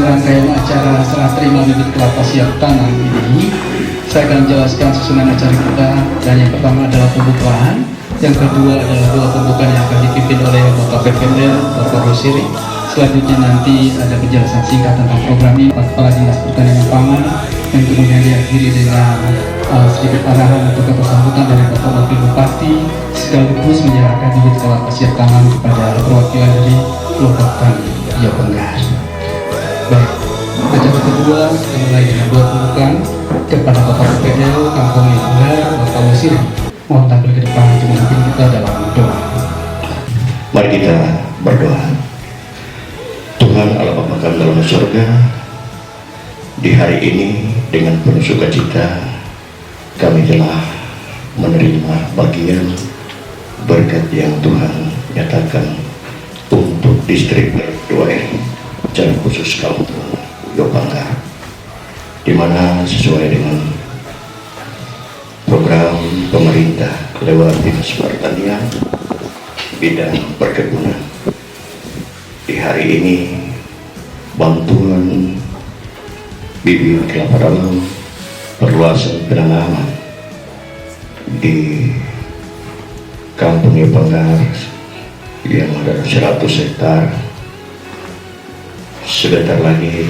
rangkaian acara serah terima bibit kelapa siap tanam ini, saya akan menjelaskan susunan acara kita. Dan yang pertama adalah pembukaan, yang kedua adalah doa pembukaan yang akan dipimpin oleh Bapak PPL, Bapak Rosiri. Selanjutnya nanti ada penjelasan singkat tentang program ini Pak Kepala Dinas Pertanian dan Pangan, dan kemudian diakhiri dengan sedikit arahan untuk kesambutan dari Bapak Wakil Bupati, sekaligus menyerahkan bibit kelapa siap tanam kepada perwakilan dari kelompok tani Riau Penggar. Baik, acara kedua kita mulai dengan doa pembukaan kepada Bapak PPL Kampung Riau Penggar, Bapak Wasiri. Mohon tampil ke depan untuk memimpin kita dalam doa. Mari kita berdoa. Tuhan Allah Bapa kami dalam surga, di hari ini dengan penuh sukacita kami telah menerima bagian berkat yang Tuhan nyatakan untuk distrik 2R, secara khusus Kampung Riau Penggar, di mana sesuai dengan program pemerintah lewat Dinas Pertanian bidang perkebunan. Di hari ini bantuan bibit kelapa dalam perluasan penanaman di Kampung Riau Penggar yang ada 100 hektar sebentar lagi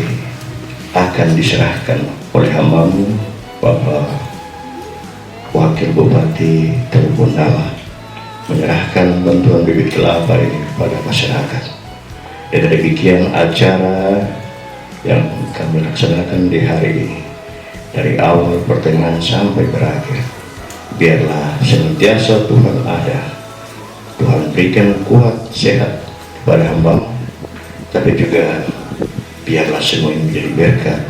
akan diserahkan oleh hambamu Bapak Wakil Bupati Teluk Bondama, menyerahkan bantuan bibit kelapa ini kepada masyarakat. Dan demikian acara yang kami laksanakan di hari ini, dari awal pertengahan sampai berakhir. Biarlah senantiasa Tuhan ada, Tuhan berikan kuat sehat kepada hamba, tapi juga biarlah semua ini menjadi berkat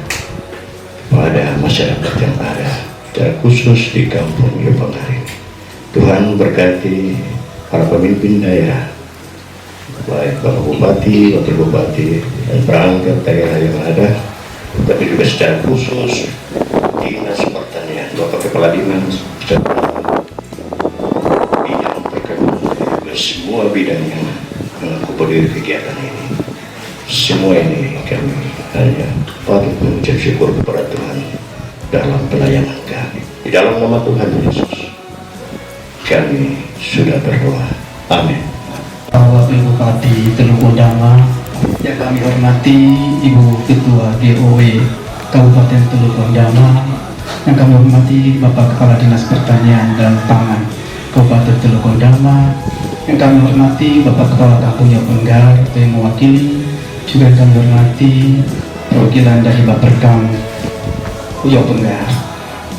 kepada masyarakat yang ada, secara khusus di Kampung Riau Penggar ini. Tuhan berkati para pemimpin daerah, baik Bapak Bupati, Wakil Bupati, dan perangkat daerah yang ada, tapi juga secara khusus Dinas Pertanian, Bapak Kepala Dinas, dan bidang perkebunan, juga semua bidang yang mengakomodir kegiatan ini. Semua ini kami hanya patut mengucap syukur kepada Tuhan dalam pelayanan kami. Di dalam nama Tuhan Yesus kami sudah berdoa. Amin. Wakil Bupati Teluk Bondama yang kami hormati, Ibu Ketua DOW Kabupaten Teluk Bondama, yang kami hormati Bapak Kepala Dinas Pertanian dan Pangan Kabupaten Teluk Bondama, yang kami hormati Bapak Kepala Kampung Riau Penggar yang mewakili, juga yang kami hormati perwakilan dari Bapperkam Riau Penggar,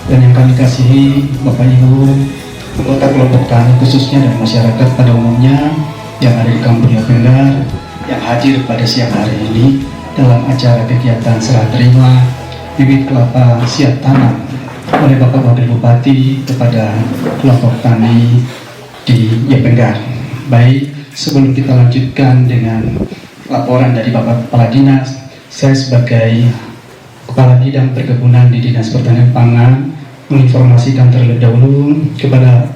dan yang kami kasihi Bapak Ibu anggota kelompok tani khususnya dan masyarakat pada umumnya yang ada di Kampung Riau Penggar yang hadir pada siang hari ini dalam acara kegiatan serah terima bibit kelapa siap tanam oleh Bapak Wakil Bupati kepada kelompok tani di Riau Penggar. Baik, sebelum kita lanjutkan dengan laporan dari Bapak Kepala Dinas, saya sebagai Kepala Bidang Perkebunan di Dinas Pertanian Pangan menginformasikan terlebih dahulu kepada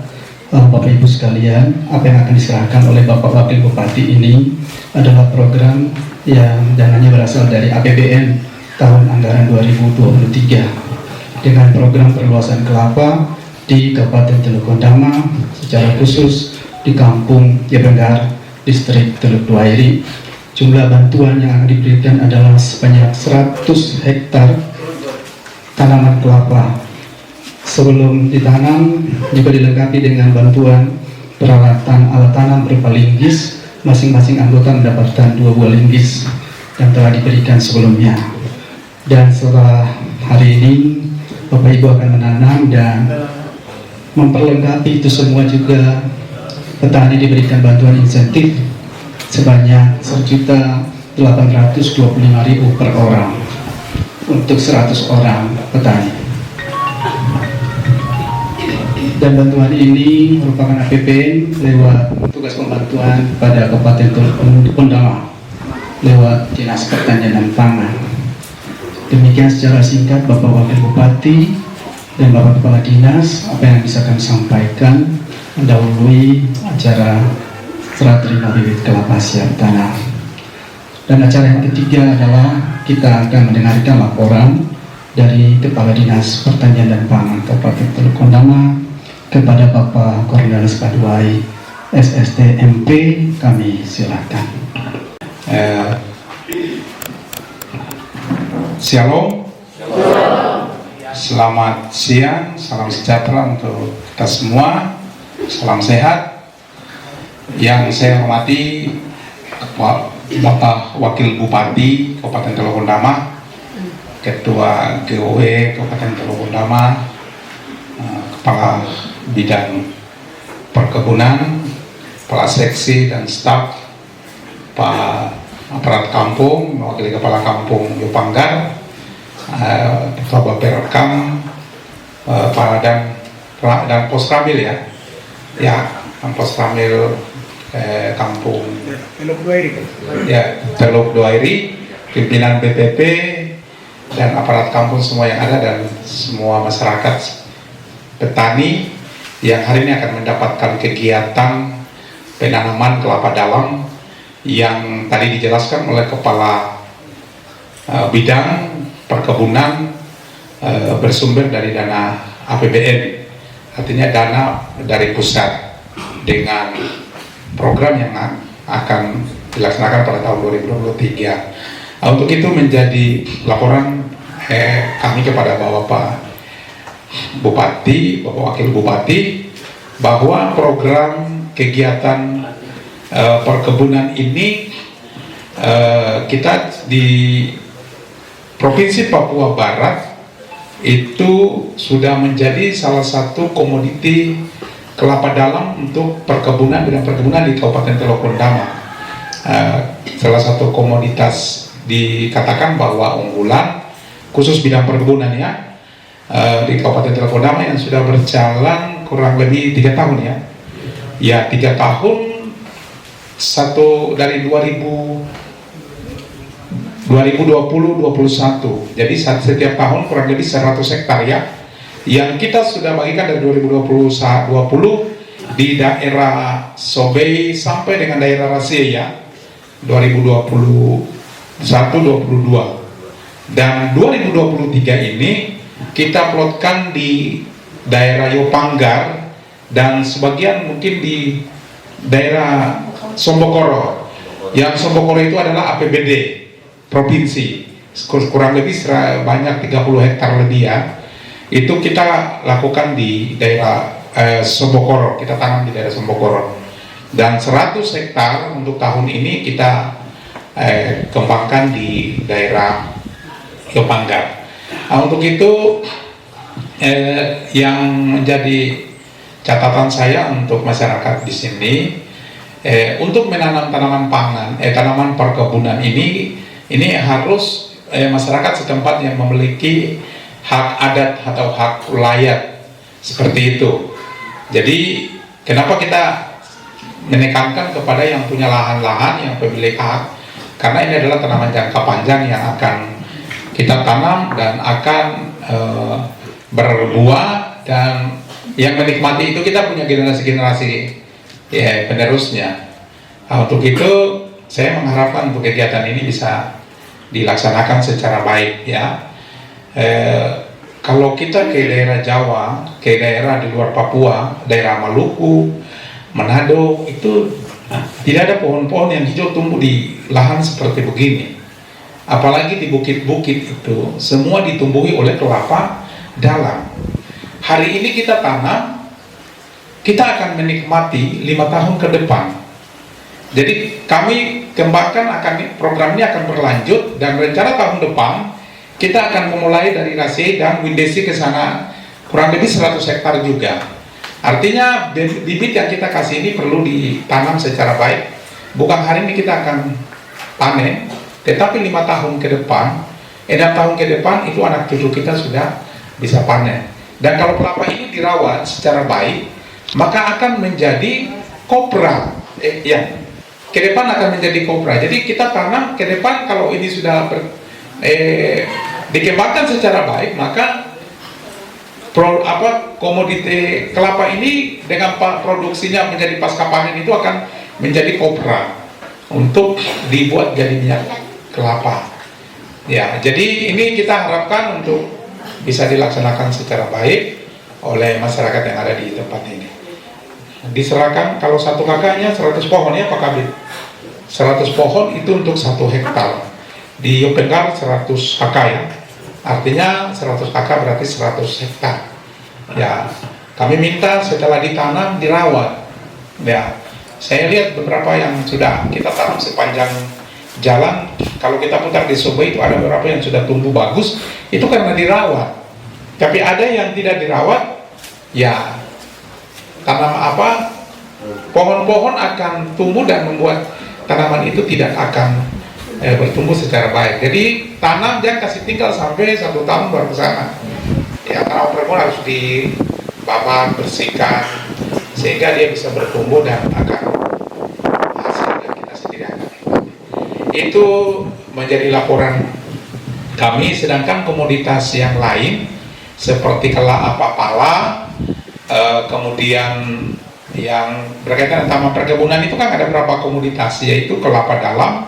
Bapak Ibu sekalian, apa yang akan diserahkan oleh Bapak Wakil Bupati ini adalah program yang dananya berasal dari APBN tahun anggaran 2023 dengan program perluasan kelapa di Kabupaten Teluk Bondama, secara khusus di Kampung Riau Penggar, Distrik Teluk 2R. Jumlah bantuan yang akan diberikan adalah sebanyak 100 hektar tanaman kelapa. Sebelum ditanam juga dilengkapi dengan bantuan peralatan alat tanam berupa linggis. Masing-masing anggota mendapatkan 2 buah linggis yang telah diberikan sebelumnya. Dan setelah hari ini Bapak Ibu akan menanam dan memperlengkapi itu semua, juga petani diberikan bantuan insentif sebanyak Rp1.825.000 per orang untuk 100 orang petani. Dan bantuan ini merupakan APBN lewat tugas pembantuan pada Kabupaten Teluk Bondama lewat Dinas Pertanian dan Pangan. Demikian secara singkat Bapak Wakil Bupati dan Bapak Kepala Dinas apa yang bisa kami sampaikan mendahului acara serah terima bibit kelapa siap tanam. Dan acara yang ketiga adalah kita akan mendengarkan laporan dari Kepala Dinas Pertanian dan Pangan Kabupaten Teluk Kondama kepada Bapak Kornelis Paduai SSTMP. Kami silakan. Shalom. Selamat siang, salam sejahtera untuk kita semua, salam sehat. Yang saya hormati Bapak Wakil Bupati Kabupaten Teluk Kondama, Ketua GOW Kabupaten Teluk Kondama, Kepala Bidang Perkebunan, Kepala Seksi dan Staf, Pak Aparat Kampung, Wakil Kepala Kampung Yopanggar, Ketua Bapelkam, dan Posramil ya, Posramil Kampung Teluk Duairi, pimpinan BPP dan aparat kampung semua yang ada, dan semua masyarakat petani yang hari ini akan mendapatkan kegiatan penanaman kelapa dalam yang tadi dijelaskan oleh Kepala Bidang Perkebunan, bersumber dari dana APBN, artinya dana dari pusat dengan program yang akan dilaksanakan pada tahun 2023. Untuk itu menjadi laporan kami kepada Bapak Bupati, Bapak Wakil Bupati, bahwa program kegiatan perkebunan ini kita di Provinsi Papua Barat itu sudah menjadi salah satu komoditi kelapa dalam untuk perkebunan, bidang perkebunan di Kabupaten Teluk Kondama. Salah satu komoditas dikatakan bahwa unggulan khusus bidang perkebunan di Kabupaten Teluk Kondama yang sudah berjalan kurang lebih 3 tahun ya 3 tahun, dari 2020-2021. Jadi setiap tahun kurang lebih 100 hektar yang kita sudah bagikan dari 2020 di daerah Sobei sampai dengan daerah Rasia 2021-22, dan 2023 ini kita plotkan di daerah Yopanggar dan sebagian mungkin di daerah Sombokoro. Yang Sombokoro itu adalah APBD provinsi, kurang lebih banyak 30 hektar lebih itu kita lakukan di daerah Sombokoro, kita tanam di daerah Sombokoro, dan 100 hektar untuk tahun ini kita kembangkan di daerah Yopanggar. Untuk itu yang menjadi catatan saya untuk masyarakat di sini, untuk menanam tanaman pangan, tanaman perkebunan ini harus masyarakat setempat yang memiliki hak adat atau hak wilayah seperti itu. Jadi kenapa kita menekankan kepada yang punya lahan-lahan, yang pemilik hak? Karena ini adalah tanaman jangka panjang yang akan kita tanam dan akan berbuah, dan yang menikmati itu kita punya generasi-generasi penerusnya. Untuk itu saya mengharapkan untuk kegiatan ini bisa dilaksanakan secara baik kalau kita ke daerah Jawa, ke daerah di luar Papua, daerah Maluku, Manado, itu tidak ada pohon-pohon yang hijau tumbuh di lahan seperti begini. Apalagi di bukit-bukit itu semua ditumbuhi oleh kelapa dalam. Hari ini kita tanam, kita akan menikmati 5 tahun ke depan. Jadi kami kembangkan, programnya akan berlanjut, dan rencana tahun depan kita akan memulai dari Rasi dan Windesi ke sana kurang lebih 100 hektar juga. Artinya bibit yang kita kasih ini perlu ditanam secara baik. Bukan hari ini kita akan panen, tetapi 5 tahun ke depan, 6 tahun ke depan itu anak cucu kita sudah bisa panen. Dan kalau kelapa ini dirawat secara baik, maka akan menjadi kopra. Ke depan akan menjadi kopra. Jadi kita tanam ke depan, kalau ini sudah dikembangkan secara baik, maka komoditi kelapa ini dengan produksinya menjadi pasca panen itu akan menjadi kopra untuk dibuat jadi minyak kelapa. Ya, jadi ini kita harapkan untuk bisa dilaksanakan secara baik oleh masyarakat yang ada di tempat ini. Diserahkan kalau satu kakaknya 100 pohon ya Pak Kabit. 100 pohon itu untuk 1 hektar. Di Yopenggar 100 kakak ya. Artinya 100 kakak berarti 100 hektar. Ya, kami minta setelah ditanam dirawat. Ya, saya lihat beberapa yang sudah kita tanam sepanjang jalan. Kalau kita putar di Sobe itu ada beberapa yang sudah tumbuh bagus, itu karena dirawat. Tapi ada yang tidak dirawat, ya tanam apa, pohon-pohon akan tumbuh dan membuat tanaman itu tidak akan bertumbuh secara baik. Jadi tanam jangan kasih tinggal sampai 1 tahun baru ke sana. Ya, tanaman pohon harus dibabat, bersihkan sehingga dia bisa bertumbuh dan akan hasil yang kita sendiri akan nikmati. Itu menjadi laporan kami. Sedangkan komoditas yang lain seperti pala, kemudian yang berkaitan dengan taman perkebunan itu kan ada beberapa komoditas, yaitu kelapa dalam,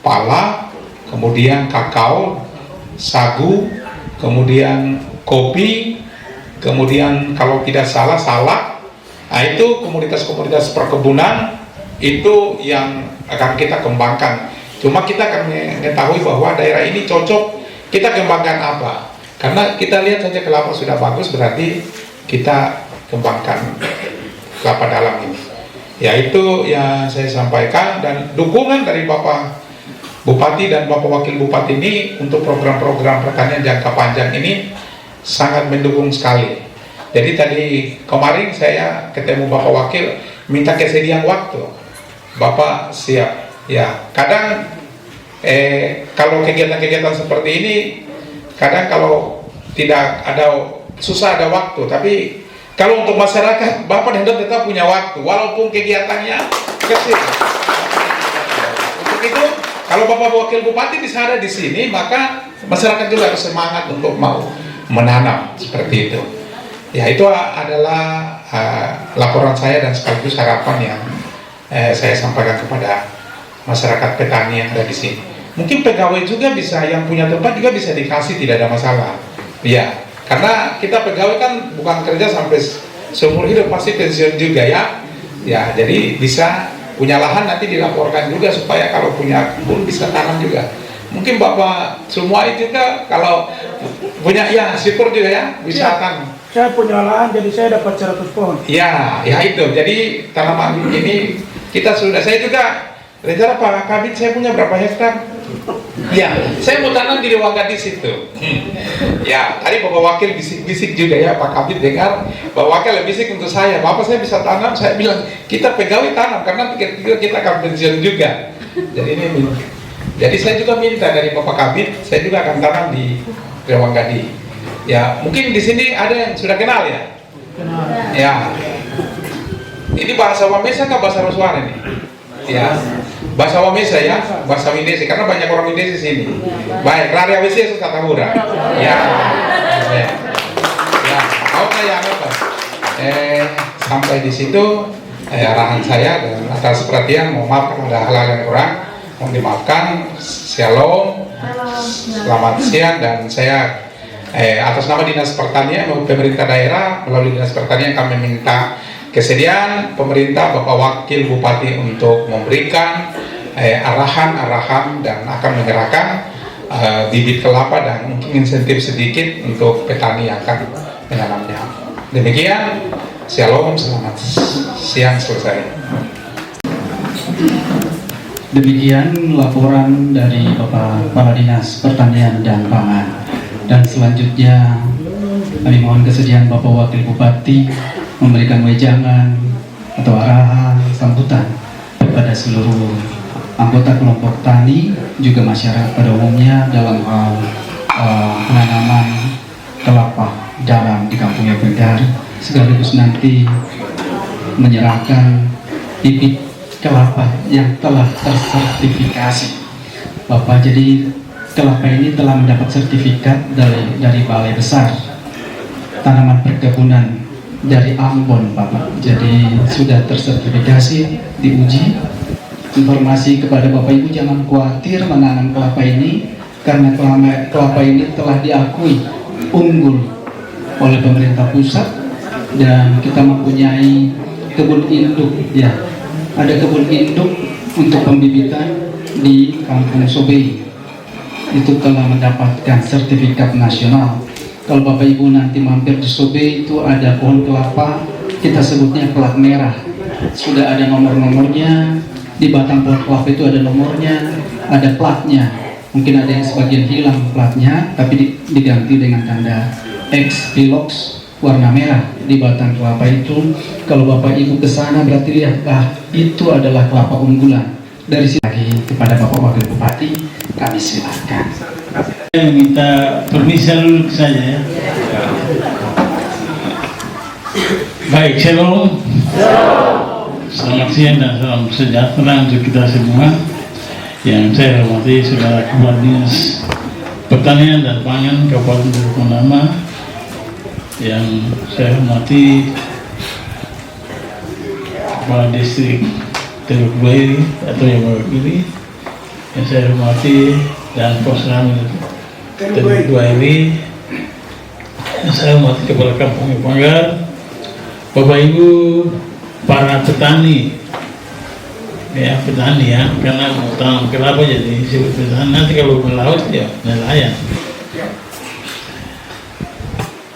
pala, kemudian kakao, sagu, kemudian kopi, kemudian kalau tidak salah salak. Nah, itu komoditas-komoditas perkebunan itu yang akan kita kembangkan. Cuma kita akan mengetahui bahwa daerah ini cocok kita kembangkan apa. Karena kita lihat saja kelapa sudah bagus, berarti kita kembangkan kelapa dalam ini. Ya, itu yang saya sampaikan, dan dukungan dari Bapak Bupati dan Bapak Wakil Bupati ini untuk program-program pertanian jangka panjang ini sangat mendukung sekali. Jadi tadi kemarin saya ketemu Bapak Wakil minta kesediaan waktu. Bapak siap. Ya, kadang kalau kegiatan-kegiatan seperti ini kadang kalau tidak ada, susah ada waktu, tapi kalau untuk masyarakat Bapak Hendra tetap punya waktu walaupun kegiatannya kecil. Untuk itu kalau Bapak Wakil Bupati bisa ada di sini, maka masyarakat juga harus semangat untuk mau menanam seperti itu. Ya, itu adalah laporan saya dan sekaligus harapan yang saya sampaikan kepada masyarakat petani yang ada di sini. Mungkin pegawai juga bisa, yang punya tempat juga bisa dikasih, tidak ada masalah. Ya, karena kita pegawai kan bukan kerja sampai seumur hidup, pasti pensiun juga ya. Ya, jadi bisa punya lahan nanti dilaporkan juga supaya kalau punya kebun bisa tanam juga. Mungkin Bapak semua itu juga kalau punya, ya syukur juga ya bisa tanam. Saya punya lahan, jadi saya dapat 100 pohon. Ya, ya itu. Jadi tanaman ini kita sudah, saya juga rencana Pak Kabit, saya punya berapa hektar? Ya, saya mau tanam di Ruang Gadis itu. Ya, tadi Bapak Wakil bisik-bisik juga ya, Pak Kabit dengar, Bapak Wakil bisik untuk saya, Bapak saya bisa tanam, saya bilang, kita pegawai tanam, karena kita akan pensiun juga. Jadi ini, jadi saya juga minta dari Bapak Kabit, saya juga akan tanam di Ruang Gadis. Ya, mungkin di sini ada yang sudah kenal ya? Kenal. Ya. Ini bahasa Wamesa kah bahasa Roswara ini? Ya. Bahasa Wamesa ya, bahasa Mindesi, karena banyak orang Mindesi sini. Baik, Raria Wesi susah tahura. Ya. Ya. Mau saya apa? Sampai di situ arahan saya, dan atas perhatian mohon maaf kalau ada hal-hal yang kurang, mohon dimaafkan. Shalom. Selamat siang, dan saya atas nama Dinas Pertanian pemerintah daerah melalui Dinas Pertanian kami minta kesediaan pemerintah Bapak Wakil Bupati untuk memberikan arahan-arahan dan akan menyerahkan bibit kelapa dan mungkin insentif sedikit untuk petani yang akan menanamnya. Demikian, shalom, selamat siang, selesai. Demikian laporan dari Bapak Kepala Dinas Pertanian dan Pangan. Dan selanjutnya kami mohon kesediaan Bapak Wakil Bupati memberikan wejangan atau arahan sambutan kepada seluruh anggota kelompok tani juga masyarakat pada umumnya dalam hal penanaman kelapa dalam di Kampung Yopenggar, sekaligus nanti menyerahkan bibit kelapa yang telah tersertifikasi. Bapak, jadi kelapa ini telah mendapat sertifikat dari Balai Besar Tanaman Perkebunan dari Ambon, Bapak. Jadi sudah tersertifikasi, diuji Informasi kepada Bapak Ibu, jangan khawatir menanam kelapa ini, karena kelapa ini telah diakui unggul oleh pemerintah pusat, dan kita mempunyai kebun induk, ya, ada kebun induk untuk pembibitan di Kampung Sobei, itu telah mendapatkan sertifikat nasional. Kalau Bapak Ibu nanti mampir di Sobei, itu ada pohon kelapa, kita sebutnya plat merah, sudah ada nomor-nomornya. Di batang pohon kelapa itu ada nomornya, ada platnya. Mungkin ada yang sebagian hilang platnya, tapi diganti dengan tanda X Pilox warna merah di batang kelapa itu. Kalau Bapak Ibu ke sana berarti lihat, itu adalah kelapa unggulan. Dari sini lagi kepada Bapak Wakil Bupati, kami silakan. Saya minta permisi dulu saja ya. Baik, shalom. Selamat siang dan salam sejahtera untuk kita semua. Yang saya hormati Saudara Kepala Dinas Pertanian dan Pangan Kabupaten Teluk Bendama, yang saya hormati Kepala Distrik Teluk Bairi atau yang mewakili, yang saya hormati dan Pos Ramil Teluk Bairi, yang saya hormati Kepala Kampung Panggar, Bapak Ibu para petani, ya petani ya, karena mau tanam kelapa jadi disebut petani. Nanti kalau melaut ya nelayan.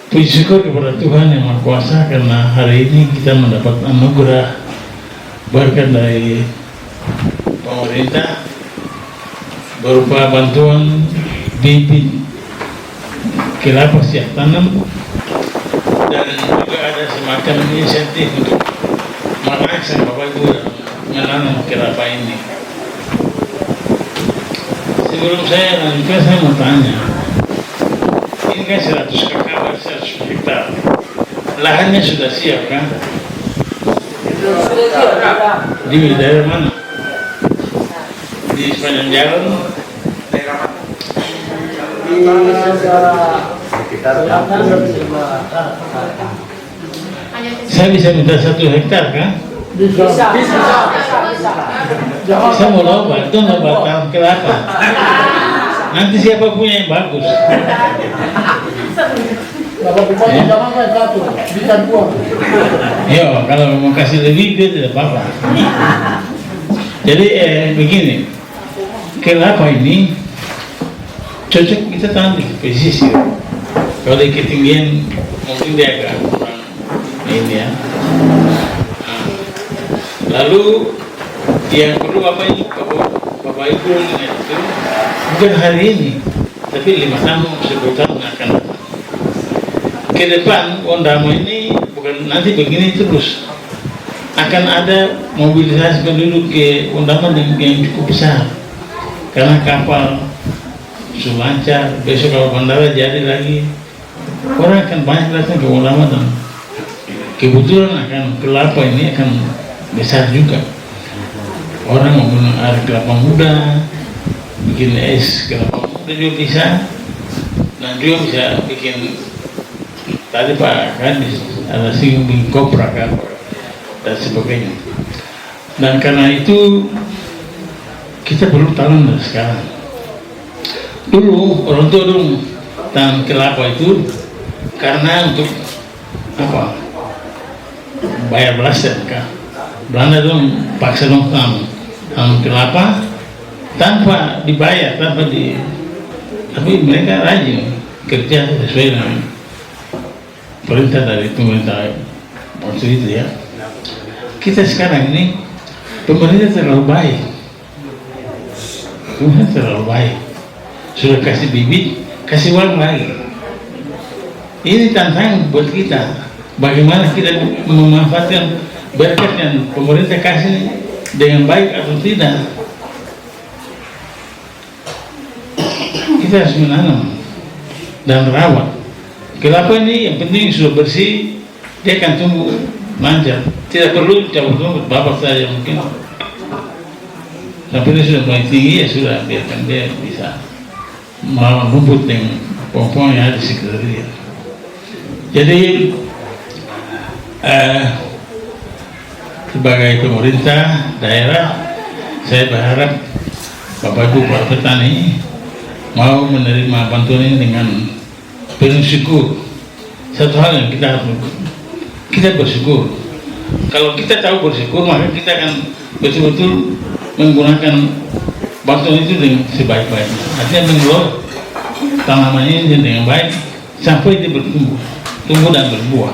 Puji syukur kepada Tuhan Yang Maha Kuasa karena hari ini kita mendapat anugerah berkat dari pemerintah berupa bantuan bibit kelapa siap tanam, dan juga ada semacam insentif untuk merangsang Bapak Ibu menanam kelapa ini. Sebelum saya lanjutkan, saya mau tanya, ini kan 100 kakak 100 hektar, lahannya sudah siap kan? Di daerah mana? Di sepanjang jalan? Saya bisa minta 1 hektar kan? Bisa. Saya mau lomba, itu lomba tanam kelapa. Nanti siapa punya yang bagus? Yo, kalau mau kasih lebih dia tidak apa-apa. Jadi begini, kelapa ini cocok kita tanam di pesisir. Kalau di ketinggian mungkin dia agak kurang ini ya. Lalu yang perlu Bapak Ibu ingat itu bukan hari ini, tapi 5 tahun 10 tahun akan datang. Ke depan Wondama ini bukan nanti begini terus, akan ada mobilisasi penduduk ke Wondama yang cukup besar karena kapal lancar. Besok kalau bandara jadi lagi, orang akan banyak datang ke Wondama, dan kebetulan akan kelapa ini akan besar juga. Orang mau minum air kelapa muda, bikin es kelapa muda juga bisa, dan juga bisa bikin tadi Pak kan ada singgung kopra kan dan sebagainya. Dan karena itu kita perlu tanam dari sekarang. Dulu orang tua dulu tanam kelapa itu karena untuk apa? Bayar belasan kan. Belanda dong paksa dong tanam kelapa tanpa dibayar, tapi mereka rajin kerja sesuai dengan perintah dari pemerintah waktu itu ya. Kita sekarang ini pemerintah terlalu baik, sudah kasih bibit, kasih uang lagi. Ini tantangan buat kita, bagaimana kita memanfaatkan berkat yang pemerintah kasih dengan baik atau tidak. Kita harus menanam dan rawat. Kelapa ini yang penting sudah bersih, dia akan tumbuh lancar. Tidak perlu cabut rumput, bapak saja mungkin. Sampai dia sudah mulai tinggi, ya sudah, biarkan dia bisa melawan rumput yang pohon-pohon yang ada di sekitar dia. Jadi sebagai pemerintah daerah, saya berharap Bapak Ibu para petani mau menerima bantuan ini dengan penuh syukur. Satu hal yang kita bersyukur. Kalau kita tahu bersyukur, maka kita akan betul-betul menggunakan bantuan itu dengan sebaik-baiknya. Artinya mengelola tanaman ini dengan baik sampai dia tumbuh dan berbuah.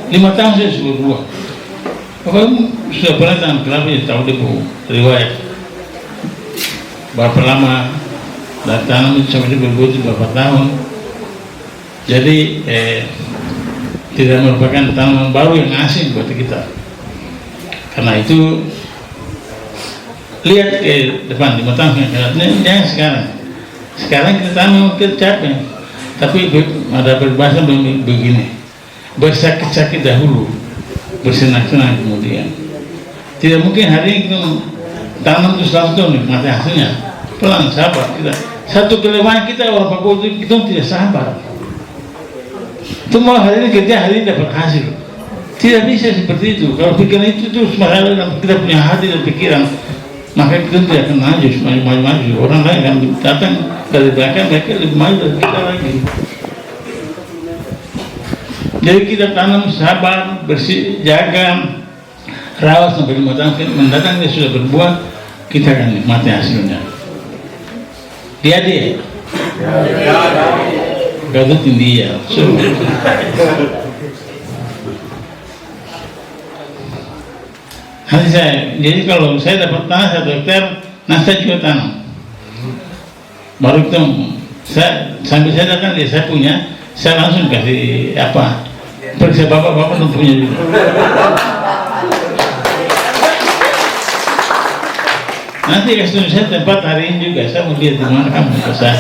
5 tahun saya sudah berbuah. Bapak sudah pernah tanam kelapa, ya tahu dia riwayat berapa lama dan tanam itu sampai dia berbuah itu berapa tahun. Jadi tidak merupakan tanaman baru yang asing buat kita. Karena itu lihat ke depan 5 tahun yang akan datang, jangan sekarang kita tanam kita capek, tapi ada berbahasa begini, bersakit-sakit dahulu, bersenang-senang kemudian. Tidak mungkin hari ini kita tanam terus langsung nikmati hasilnya. Pelan, sabar. Satu kelemahan kita orang Papua itu kita tidak sabar. Itu mau hari ini kerja, hari ini dapat hasil. Tidak bisa seperti itu. Kalau pikiran itu terus masalah dalam kita punya hati dan pikiran, maka kita tidak akan maju. Orang lain akan datang dari belakang, mereka lebih maju dari kita lagi. Jadi kita tanam sabar, bersih, jaga, rawat sampai 5 tahun mendatang dia sudah berbuah, kita akan nikmati hasilnya. Dia Gado tinggi ya. Jadi kalau saya dapat tanah 1 hektar, saya juga tanam. Baru itu sambil saya datang dia saya punya, saya langsung kasih periksa bapak dan punya juga. Nanti kasih saya tempat hari ini juga, saya mau lihat di mana kamu besar.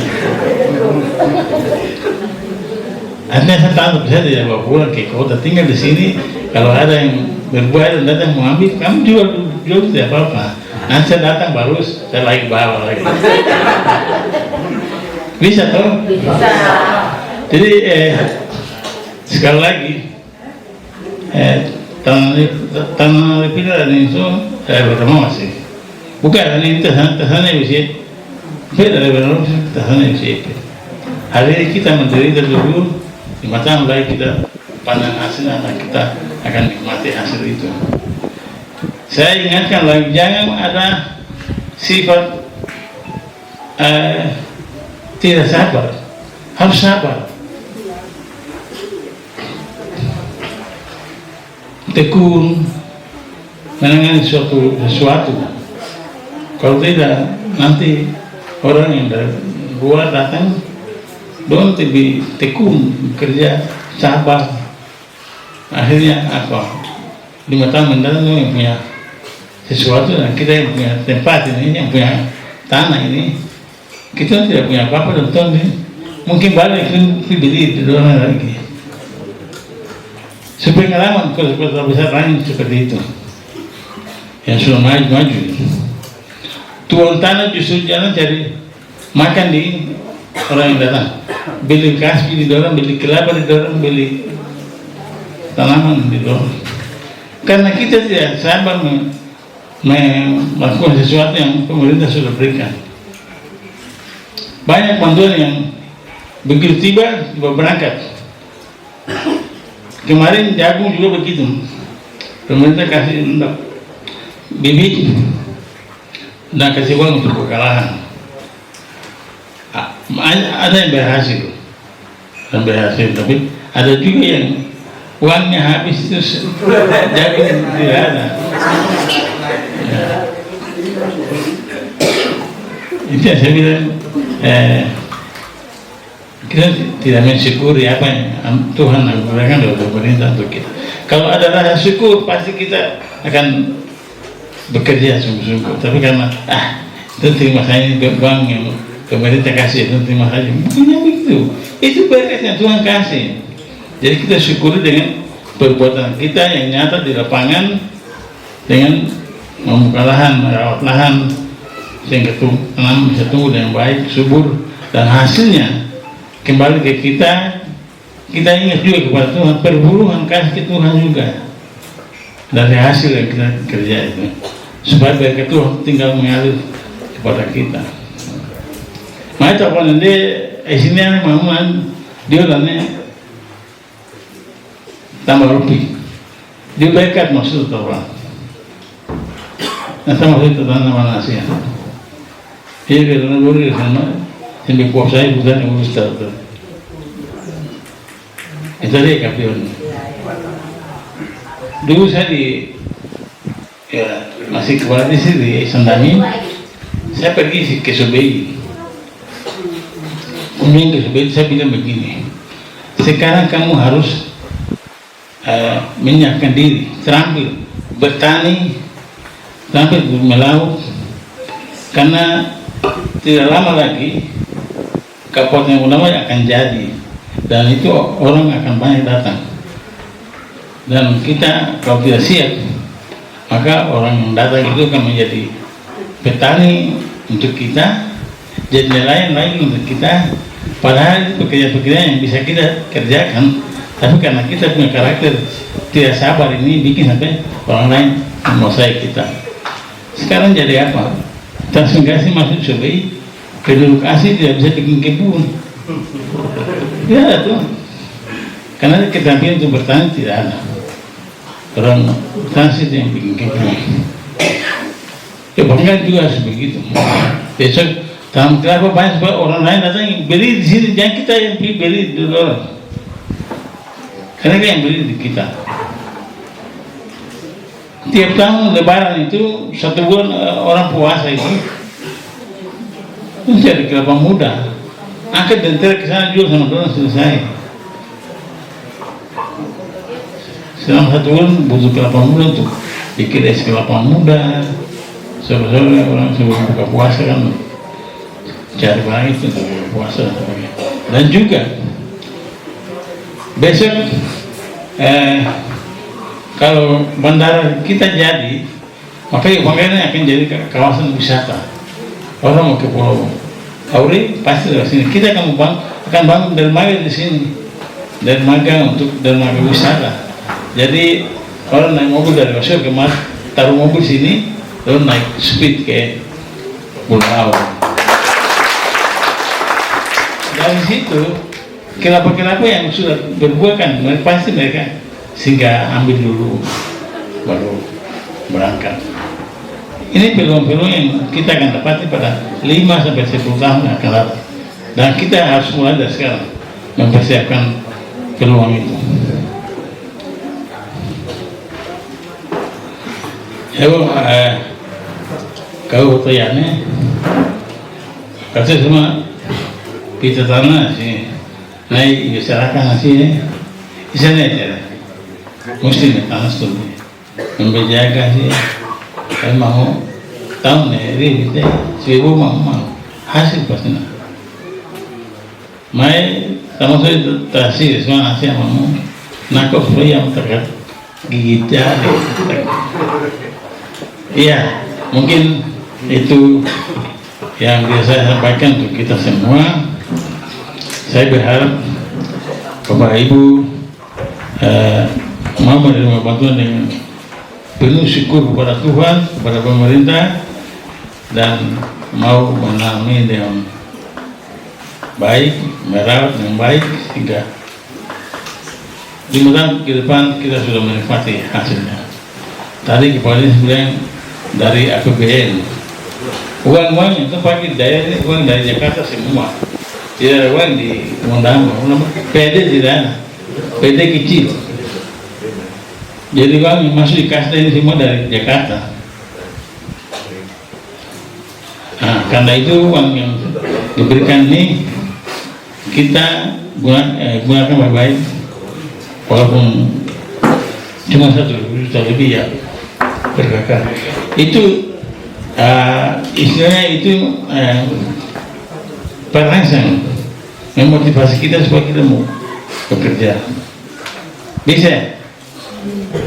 Artinya saya tanam, saya tidak bawa pulang ke kota, tinggal di sini. Kalau ada yang berbuah dan datang mau ambil, kamu jual tidak apa-apa. Nanti saya datang baru saya lagi bawa lagi. Bisa toh? Bisa. Jadi sekali lagi tanah Lepila dan itu saya bertemu masih. Bukan ini tahannya bisa. Beda dari tahannya bisa. Hari ini kita menderita dulu, 5 tahun lagi kita panen hasilnya dan kita akan nikmati hasil itu. Saya ingatkan lagi, jangan ada sifat tidak sabar, harus sabar. Tekun menangani sesuatu. Kalau tidak, nanti orang yang dari luar datang, don lebih tekun kerja, sabar. Akhirnya 5 tahun mendatang yang punya sesuatu, dan kita yang punya tempat ini, yang punya tanah ini, kita tidak punya apa-apa dan tahun ini mungkin balik ke beli di luar lagi. Sepengalaman kota besar lain seperti itu yang sudah maju. Tuan tanah justru jalan cari makan di orang yang datang, beli kasbi di dorong, beli kelapa di dorong, beli tanaman di dorong. Karena kita tidak sabar melakukan sesuatu yang pemerintah sudah berikan. Banyak bantuan yang begitu tiba berangkat. Kemarin jagung juga begitu. Pemerintah kasih bibit dan kasih uang untuk kekalahan. Ada yang berhasil, tapi ada juga yang uangnya habis terus jagung tidak ada. Itu yang saya bilang, kita tidak mensyukuri apa yang Tuhan berikan dari pemerintah untuk kita. Kalau ada rasa syukur, pasti kita akan bekerja sungguh-sungguh. Tapi karena itu terima saja uang yang pemerintah kasih, itu terima saja. Bukannya begitu. Itu berkat yang Tuhan kasih. Jadi kita syukuri dengan perbuatan kita yang nyata di lapangan, dengan membuka lahan, merawat lahan, sehingga tanam bisa tumbuh dengan baik, subur, dan hasilnya kembali ke kita. Kita ingat juga kepada Tuhan, perburuan kasih ke Tuhan juga dari hasil yang kita kerja itu. supaya berkat Tuhan tinggal mengalir kepada kita. Maka kalau nanti sini mamuan dia orangnya tambah lebih, dia berkat maksud orang. Nah sama itu nama nasihat. Dia kerana boleh sama sampai kuasai bukan yang urus tahu. Itu dia kapion. Dulu saya masih kepala di sini Sandami, saya pergi ke Subei. Kemudian ke Subei saya bilang begini, sekarang kamu harus menyiapkan diri, terampil bertani, terampil melaut, karena tidak lama lagi Kabupaten Unama akan jadi, dan itu orang akan banyak datang. Dan kita kalau tidak siap, maka orang yang datang itu akan menjadi petani untuk kita, jadi nelayan lagi untuk kita. Padahal itu pekerjaan-pekerjaan yang bisa kita kerjakan, tapi karena kita punya karakter tidak sabar ini bikin sampai orang lain menguasai kita. Sekarang jadi apa? Transmigrasi masuk Subei, penduduk asli tidak bisa bikin kebun. Ya tuh, karena keterampilan untuk bertani tidak ada. Orang transit yang bikin kebun. Ya bahkan juga harus begitu. Besok tanam kelapa banyak supaya orang lain datang beli di sini, jangan kita yang beli dulu orang. Karena dia yang beli di kita. Tiap tahun Lebaran itu 1 bulan orang puasa itu cari kelapa muda, angkat dan ke sana jual sama orang selesai. Selama 1 bulan butuh kelapa muda untuk bikin es kelapa muda. Sore-sore orang sebelum buka puasa kan cari barang itu untuk buka puasa dan sebagainya. Dan juga besok kalau bandara kita jadi, makanya akan jadi kawasan wisata. Orang mau ke Pulau Kauri pasti dari sini. Kita akan bangun dermaga di sini, dermaga untuk dermaga wisata. Jadi orang naik mobil dari Osio ke taruh mobil sini, lalu naik speed ke Pulau. Dari situ kenapa yang sudah berbuah kan pasti mereka sehingga ambil dulu baru berangkat. Ini peluang-peluang yang kita akan dapati pada 5-10 tahun yang akan datang, dan kita harus mulai dari sekarang mempersiapkan peluang itu. Kau tanya kata semua kita tanah sih naik masyarakat sih di sana aja mesti tanah tuh menjaga sih. Saya mau tahu nih ini seribu mau hasil pasti nak. Mai sama saya terasi semua nasi mau nakok yang terkat gigit jari. Iya, mungkin itu yang bisa saya sampaikan untuk kita semua. Saya berharap Bapak Ibu mau menerima bantuan dengan penuh syukur kepada Tuhan, kepada pemerintah, dan mau menangani dengan baik, merawat dengan baik, sehingga 5 tahun ke depan kita sudah menikmati hasilnya. Tadi Kepala Dinas bilang dari APBN, uang-uang itu pakai daerah ini, uang dari Jakarta semua, tidak ada uang di Mondama, PD tidak ada, PD kecil. Jadi uang yang masuk di kasta ini semua dari Jakarta. Nah, karena itu uang yang diberikan ini kita gunakan baik-baik, walaupun cuma 1 juta lebih ya per kakak. Itu istilahnya itu perangsang memotivasi kita supaya kita mau bekerja.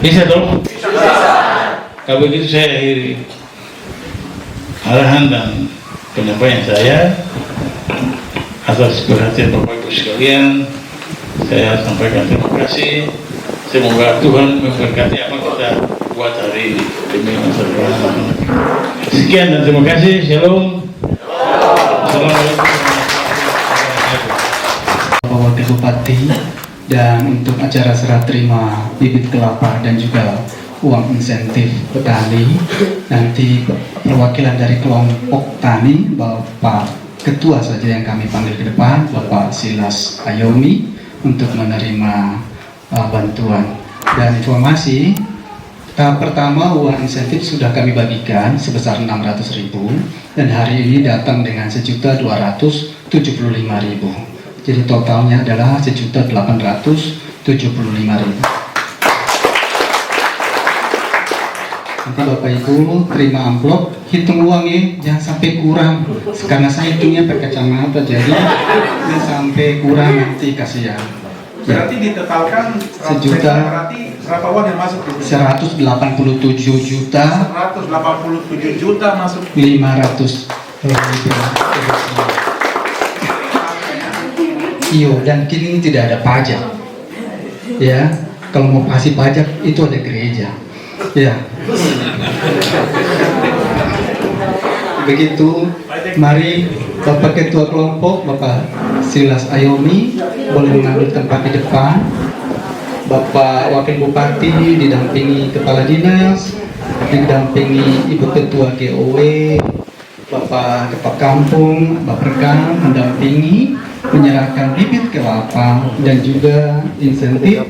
Bisa dong? Kalau begitu saya akhiri arahan dan penyampaian saya. Atas perhatian Bapak Ibu sekalian, saya sampaikan terima kasih. Semoga Tuhan memberkati apa kita buat hari ini demi masa depan. Sekian dan terima kasih. Shalom. Assalamualaikum warahmatullahi wabarakatuh. Bapak Wakil Bupati, dan untuk acara serah terima bibit kelapa dan juga uang insentif petani, nanti perwakilan dari kelompok tani Bapak Ketua saja yang kami panggil ke depan, Bapak Silas Ayomi, untuk menerima bantuan. Dan informasi, tahap pertama uang insentif sudah kami bagikan sebesar 600.000, dan hari ini datang dengan 1.275.000. Jadi totalnya adalah 1.875.000. Nanti Bapak Ibu terima amplop, hitung uangnya jangan sampai kurang, karena saya hitungnya pakai kacamata, jadi ini sampai kurang nanti kasihan. Berarti ditotalkan berarti berapa uang yang masuk? 187 juta 187 juta masuk. 500. Iya, dan kini tidak ada pajak. Ya, kalau mau kasih pajak itu ada gereja. Ya. Begitu, mari Bapak Ketua Kelompok, Bapak Silas Ayomi, boleh mengambil tempat di depan. Bapak Wakil Bupati didampingi Kepala Dinas, didampingi Ibu Ketua GOW, Bapak Kepala Kampung, Bapak Rekam mendampingi menyerahkan bibit kelapa dan juga insentif.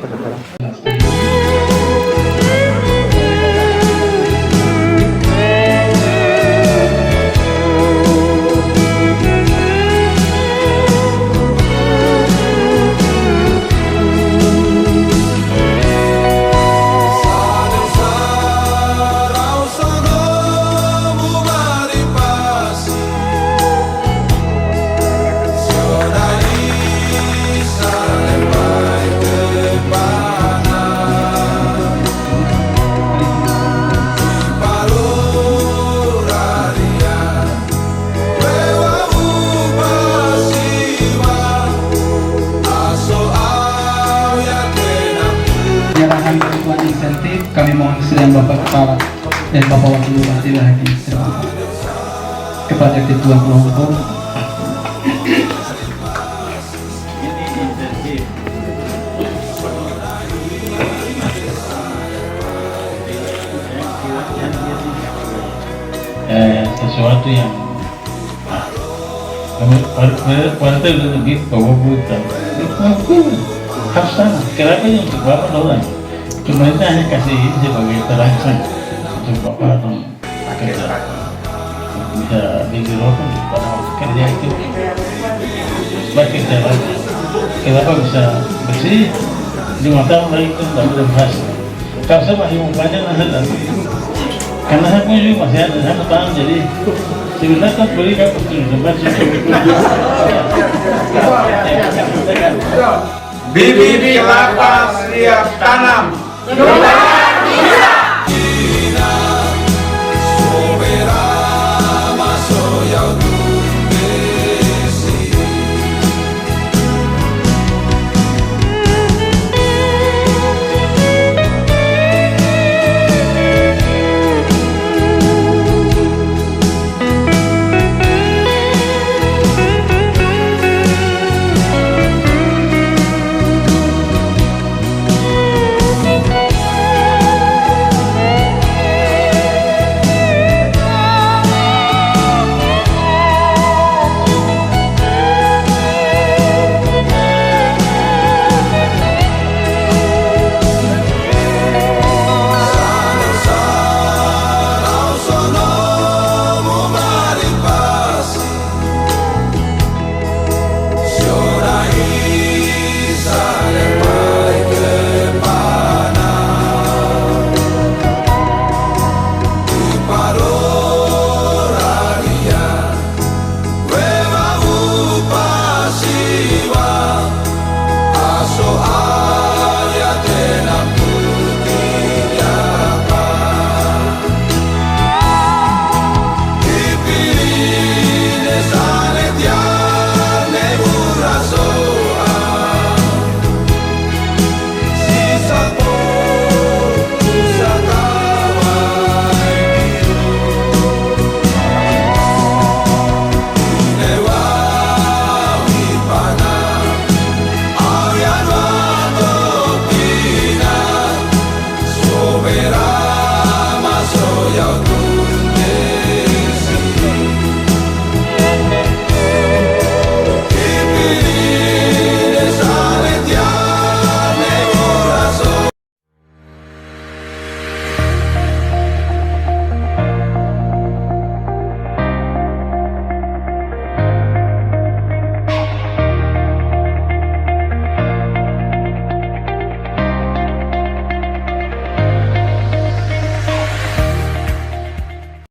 Penyerahan bantuan insentif kami mohon sedang Bapak Kepala dan Bapak Wakil Bupati lagi kepada Ketua Kelompok. Sesuatu yang partai lebih bahwa bukan harus sana. Kenapa yang untuk bapak orang? Pemerintah hanya kasih ini sebagai terangsang untuk bapak atau kerja bisa digerakkan pada waktu kerja itu sebagai kerja lagi. Kenapa bisa bersih 5 tahun lagi itu tidak boleh berhasil. Kalau saya masih mau banyak karena saya pun juga masih ada 1 tahun, jadi sebenarnya kan beli kapal itu tempat Bibit kelapa siap tanam.